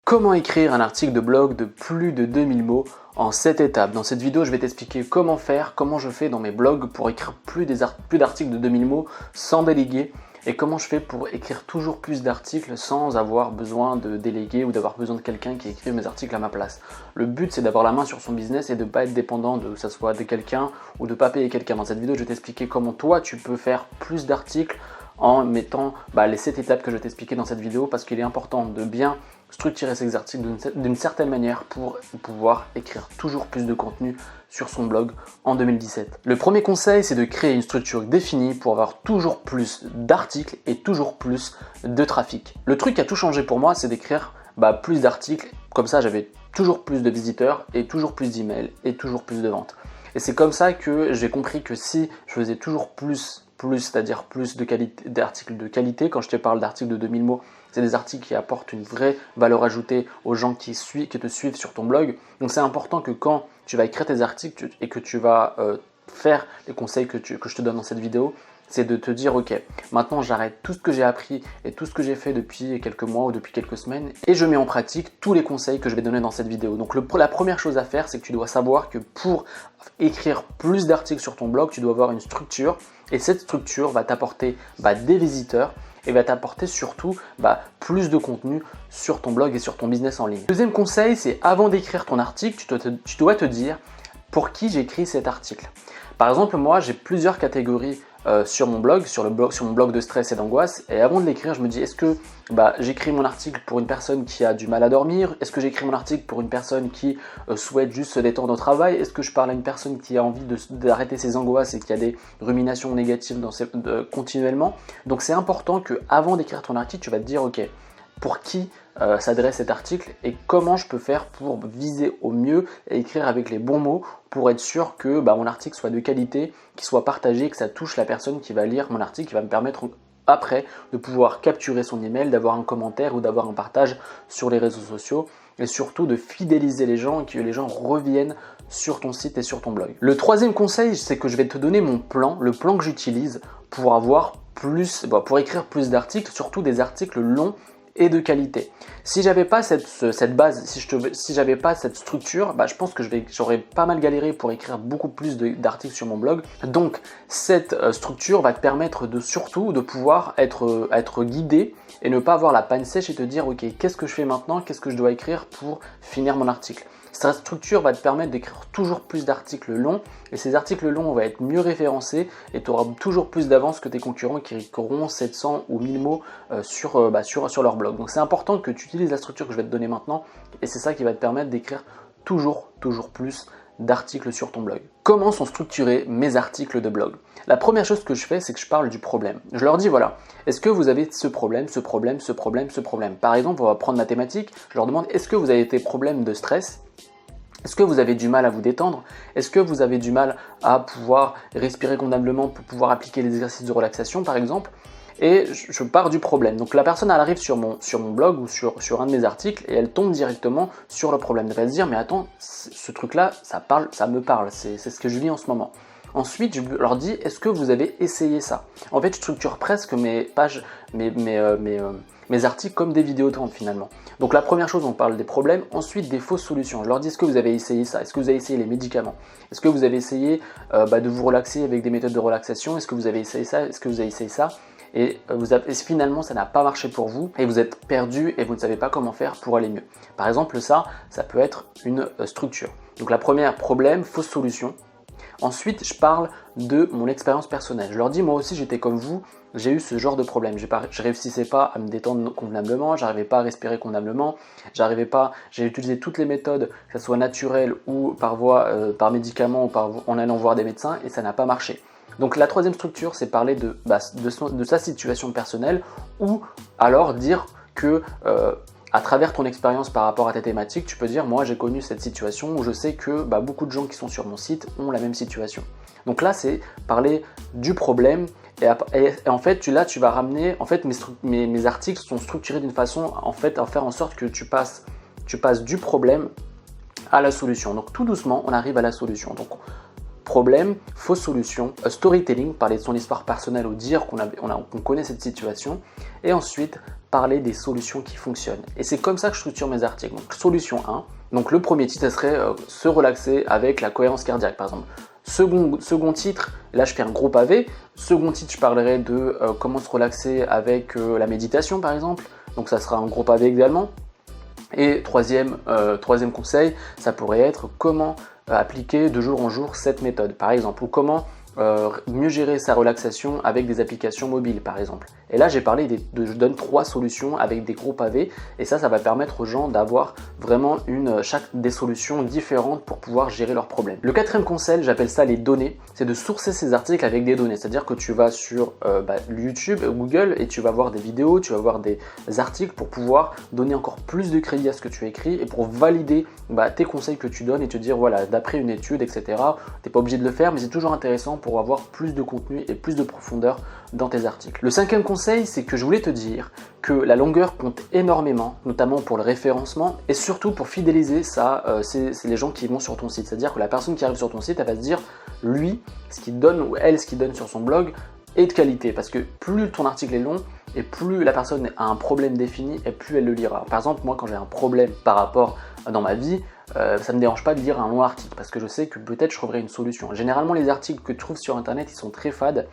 Comment écrire un article de blog de plus de 2000 mots en 7 étapes. Dans cette vidéo, je vais t'expliquer comment faire, comment je fais dans mes blogs pour écrire plus d'articles de 2000 mots sans déléguer et comment je fais pour écrire toujours plus d'articles sans avoir besoin de déléguer ou d'avoir besoin de quelqu'un qui écrive mes articles à ma place. Le but, c'est d'avoir la main sur son business et de ne pas être dépendant de que ça soit de quelqu'un ou de ne pas payer quelqu'un. Dans cette vidéo, je vais t'expliquer comment toi, tu peux faire plus d'articles en mettant les 7 étapes que je vais t'expliquer dans cette vidéo parce qu'il est important de bien structurer ces articles d'une certaine manière pour pouvoir écrire toujours plus de contenu sur son blog en 2017. Le premier conseil, c'est de créer une structure définie pour avoir toujours plus d'articles et toujours plus de trafic. Le truc qui a tout changé pour moi, c'est d'écrire plus d'articles, comme ça j'avais toujours plus de visiteurs et toujours plus d'emails et toujours plus de ventes. Et c'est comme ça que j'ai compris que si je faisais toujours plus, c'est-à-dire plus d'articles de qualité, quand je te parle d'articles de 2000 mots, c'est des articles qui apportent une vraie valeur ajoutée aux gens qui te suivent sur ton blog. Donc c'est important que quand tu vas écrire tes articles et que tu vas faire les conseils que je te donne dans cette vidéo, c'est de te dire ok, maintenant j'arrête tout ce que j'ai appris et tout ce que j'ai fait depuis quelques mois ou depuis quelques semaines et je mets en pratique tous les conseils que je vais donner dans cette vidéo. Donc la première chose à faire, c'est que tu dois savoir que pour écrire plus d'articles sur ton blog, tu dois avoir une structure et cette structure va t'apporter des visiteurs et va t'apporter surtout plus de contenu sur ton blog et sur ton business en ligne. Deuxième conseil, c'est avant d'écrire ton article, tu dois te dire pour qui j'écris cet article. Par exemple, moi j'ai plusieurs catégories sur mon blog, sur mon blog de stress et d'angoisse, et avant de l'écrire, je me dis est-ce que j'écris mon article pour une personne qui a du mal à dormir? Est-ce que j'écris mon article pour une personne qui souhaite juste se détendre au travail? Est-ce que je parle à une personne qui a envie d'arrêter ses angoisses et qui a des ruminations négatives continuellement? Donc c'est important que avant d'écrire ton article, tu vas te dire ok, pour qui s'adresse cet article et comment je peux faire pour viser au mieux et écrire avec les bons mots pour être sûr que mon article soit de qualité, qu'il soit partagé, que ça touche la personne qui va lire mon article, qui va me permettre après de pouvoir capturer son email, d'avoir un commentaire ou d'avoir un partage sur les réseaux sociaux et surtout de fidéliser les gens et que les gens reviennent sur ton site et sur ton blog. Le troisième conseil, c'est que je vais te donner mon plan, le plan que j'utilise pour avoir pour écrire plus d'articles, surtout des articles longs et de qualité. Si j'avais pas cette base, si j'avais pas cette structure, je pense que j'aurais pas mal galéré pour écrire beaucoup plus d'articles sur mon blog. Donc cette structure va te permettre surtout de pouvoir être guidé et ne pas avoir la panne sèche et te dire ok, qu'est-ce que je fais maintenant, qu'est-ce que je dois écrire pour finir mon article. Cette structure va te permettre d'écrire toujours plus d'articles longs et ces articles longs vont être mieux référencés et tu auras toujours plus d'avance que tes concurrents qui écriront 700 ou 1000 mots sur leur blog. Donc c'est important que tu utilises la structure que je vais te donner maintenant et c'est ça qui va te permettre d'écrire toujours plus d'articles sur ton blog. Comment sont structurés mes articles de blog? La première chose que je fais, c'est que je parle du problème. Je leur dis voilà, est-ce que vous avez ce problème? Par exemple, on va prendre mathématiques, je leur demande est-ce que vous avez des problèmes de stress? Est-ce que vous avez du mal à vous détendre? Est-ce que vous avez du mal à pouvoir respirer convenablement pour pouvoir appliquer les exercices de relaxation par exemple? Et je pars du problème. Donc la personne elle arrive sur mon blog ou sur un de mes articles et elle tombe directement sur le problème. Elle va se dire mais attends, ce truc là ça me parle, c'est ce que je vis en ce moment. Ensuite, je leur dis est-ce que vous avez essayé ça? En fait, je structure presque mes pages, mes articles comme des vidéos de vente finalement. Donc la première chose, on parle des problèmes, ensuite des fausses solutions. Je leur dis est-ce que vous avez essayé ça? Est-ce que vous avez essayé les médicaments? Est-ce que vous avez essayé de vous relaxer avec des méthodes de relaxation? Est-ce que vous avez essayé ça? Est-ce que vous avez essayé ça? Et finalement ça n'a pas marché pour vous et vous êtes perdu et vous ne savez pas comment faire pour aller mieux. Par exemple ça peut être une structure. Donc la première, problème, fausse solution. Ensuite je parle de mon expérience personnelle. Je leur dis moi aussi j'étais comme vous, j'ai eu ce genre de problème. Je réussissais pas à me détendre convenablement, j'arrivais pas à respirer convenablement, j'ai utilisé toutes les méthodes, que ce soit naturelles ou par médicaments ou en allant voir des médecins et ça n'a pas marché. Donc la troisième structure, c'est parler de sa situation personnelle ou alors dire que à travers ton expérience par rapport à tes thématiques, tu peux dire moi j'ai connu cette situation où je sais que beaucoup de gens qui sont sur mon site ont la même situation. Donc là c'est parler du problème et en fait tu vas ramener, en fait mes articles sont structurés d'une façon en fait à faire en sorte que tu passes du problème à la solution. Donc tout doucement on arrive à la solution. Donc problème, fausse solution, storytelling, parler de son histoire personnelle ou dire qu'on connaît cette situation, et ensuite parler des solutions qui fonctionnent. Et c'est comme ça que je structure mes articles. Donc solution 1, donc le premier titre, ça serait se relaxer avec la cohérence cardiaque par exemple. Second titre, là je fais un gros pavé. Second titre, je parlerai de comment se relaxer avec la méditation par exemple, donc ça sera un gros pavé également. Et troisième conseil, ça pourrait être comment appliquer de jour en jour cette méthode par exemple, ou comment mieux gérer sa relaxation avec des applications mobiles par exemple. Et là j'ai parlé je donne 3 solutions avec des gros pavés, et ça va permettre aux gens d'avoir vraiment des solutions différentes pour pouvoir gérer leurs problèmes. Le 4e conseil, j'appelle ça les données, c'est de sourcer ces articles avec des données, c'est-à-dire que tu vas sur YouTube, Google, et tu vas voir des vidéos, tu vas voir des articles pour pouvoir donner encore plus de crédit à ce que tu écris et pour valider tes conseils que tu donnes et te dire voilà, d'après une étude, etc. Tu n'es pas obligé de le faire, mais c'est toujours intéressant pour avoir plus de contenu et plus de profondeur dans tes articles. Le 5e conseil, c'est que je voulais te dire que la longueur compte énormément, notamment pour le référencement et surtout pour fidéliser ça, c'est les gens qui vont sur ton site. C'est-à-dire que la personne qui arrive sur ton site, elle va se dire, lui, ce qu'il donne ou elle, ce qu'il donne sur son blog est de qualité. Parce que plus ton article est long et plus la personne a un problème défini et plus elle le lira. Par exemple, moi, quand j'ai un problème par rapport dans ma vie, ça ne me dérange pas de lire un long article parce que je sais que peut-être je trouverai une solution. Généralement, les articles que tu trouves sur Internet, ils sont très fades.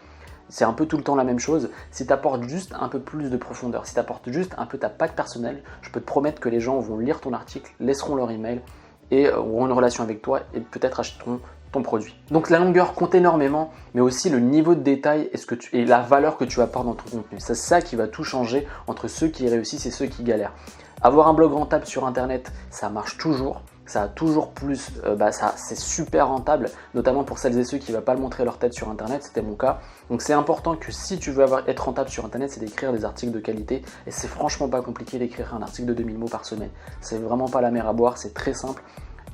C'est un peu tout le temps la même chose. Si tu apportes juste un peu plus de profondeur, si tu apportes juste un peu ta patte personnelle, je peux te promettre que les gens vont lire ton article, laisseront leur email et auront une relation avec toi et peut-être achèteront ton produit. Donc la longueur compte énormément, mais aussi le niveau de détail et la valeur que tu apportes dans ton contenu. C'est ça qui va tout changer entre ceux qui réussissent et ceux qui galèrent. Avoir un blog rentable sur Internet, ça marche toujours. Ça a toujours plus, c'est super rentable, notamment pour celles et ceux qui ne vont pas le montrer leur tête sur Internet, c'était mon cas. Donc c'est important que si tu veux être rentable sur Internet, c'est d'écrire des articles de qualité. Et c'est franchement pas compliqué d'écrire un article de 2000 mots par semaine. C'est vraiment pas la mer à boire, c'est très simple.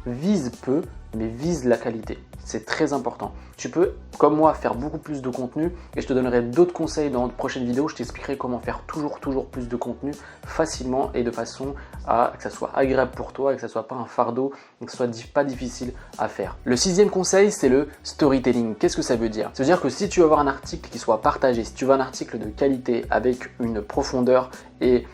Vise peu, mais vise la qualité. C'est très important. Tu peux, comme moi, faire beaucoup plus de contenu et je te donnerai d'autres conseils dans de prochaines vidéos. Je t'expliquerai comment faire toujours plus de contenu facilement et de façon à que ça soit agréable pour toi et que ça soit pas un fardeau et que ce soit pas difficile à faire. Le 6e conseil, c'est le storytelling. Qu'est-ce que ça veut dire? Ça veut dire que si tu veux avoir un article qui soit partagé, si tu veux un article de qualité avec une profondeur et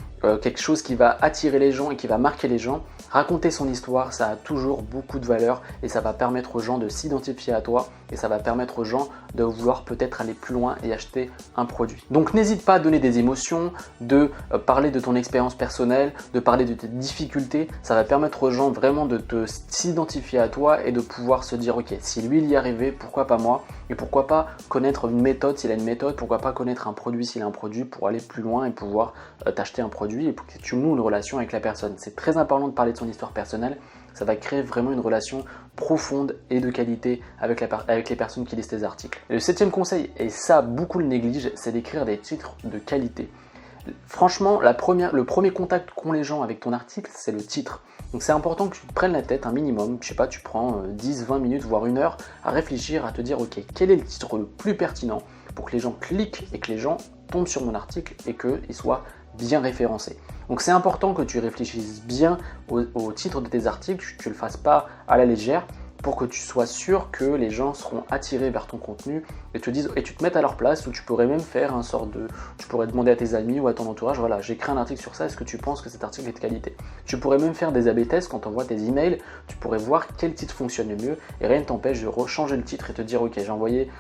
quelque chose qui va attirer les gens et qui va marquer les gens, raconter son histoire, ça a toujours beaucoup de valeur et ça va permettre aux gens de s'identifier à toi et ça va permettre aux gens de vouloir peut-être aller plus loin et acheter un produit. Donc n'hésite pas à donner des émotions, de parler de ton expérience personnelle, de parler de tes difficultés. Ça va permettre aux gens vraiment de s'identifier à toi et de pouvoir se dire ok, si lui il y arrivait, pourquoi pas moi? Et pourquoi pas connaître une méthode s'il a une méthode, pourquoi pas connaître un produit s'il a un produit pour aller plus loin et pouvoir t'acheter un produit et pour que tu noues une relation avec la personne. C'est très important de parler de son histoire personnelle, ça va créer vraiment une relation profonde et de qualité avec les personnes qui lisent tes articles. Et le 7e conseil, et ça beaucoup le négligent, c'est d'écrire des titres de qualité. Franchement, le premier contact qu'ont les gens avec ton article, c'est le titre. Donc c'est important que tu te prennes la tête un minimum, je sais pas, tu prends 10-20 minutes, voire 1 heure à réfléchir, à te dire ok, quel est le titre le plus pertinent pour que les gens cliquent et que les gens tombent sur mon article et qu'il soit bien référencé. Donc c'est important que tu réfléchisses bien au titre de tes articles, tu ne le fasses pas à la légère pour que tu sois sûr que les gens seront attirés vers ton contenu et tu te mettes à leur place, ou tu pourrais même faire tu pourrais demander à tes amis ou à ton entourage, voilà, j'ai écrit un article sur ça, est-ce que tu penses que cet article est de qualité? Tu pourrais même faire des A/B tests quand tu envoies tes emails, tu pourrais voir quel titre fonctionne le mieux et rien ne t'empêche de changer le titre et te dire ok,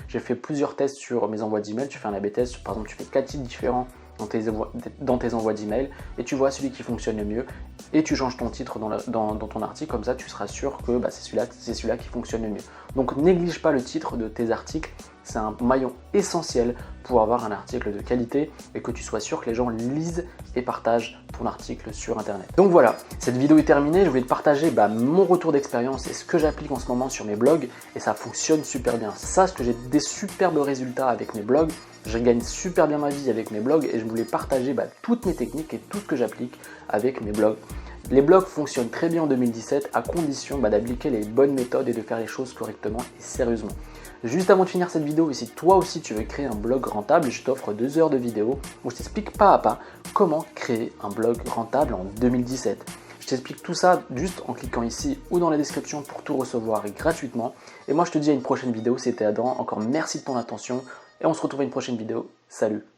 j'ai fait plusieurs tests sur mes envois d'emails, tu fais un A/B test, par exemple tu fais 4 titres différents dans tes envois d'email et tu vois celui qui fonctionne le mieux et tu changes ton titre dans ton article, comme ça tu seras sûr que c'est celui-là qui fonctionne le mieux. Donc néglige pas le titre de tes articles, c'est un maillon essentiel pour avoir un article de qualité et que tu sois sûr que les gens lisent et partagent ton article sur Internet. Donc voilà, cette vidéo est terminée, je voulais te partager mon retour d'expérience et ce que j'applique en ce moment sur mes blogs et ça fonctionne super bien. Sache que j'ai des superbes résultats avec mes blogs, je gagne super bien ma vie avec mes blogs et je voulais partager toutes mes techniques et tout ce que j'applique avec mes blogs. Les blogs fonctionnent très bien en 2017 à condition d'appliquer les bonnes méthodes et de faire les choses correctement et sérieusement. Juste avant de finir cette vidéo, et si toi aussi tu veux créer un blog rentable, je t'offre 2 heures de vidéo où je t'explique pas à pas comment créer un blog rentable en 2017. Je t'explique tout ça juste en cliquant ici ou dans la description pour tout recevoir gratuitement. Et moi je te dis à une prochaine vidéo, c'était Adam, encore merci de ton attention et on se retrouve à une prochaine vidéo. Salut!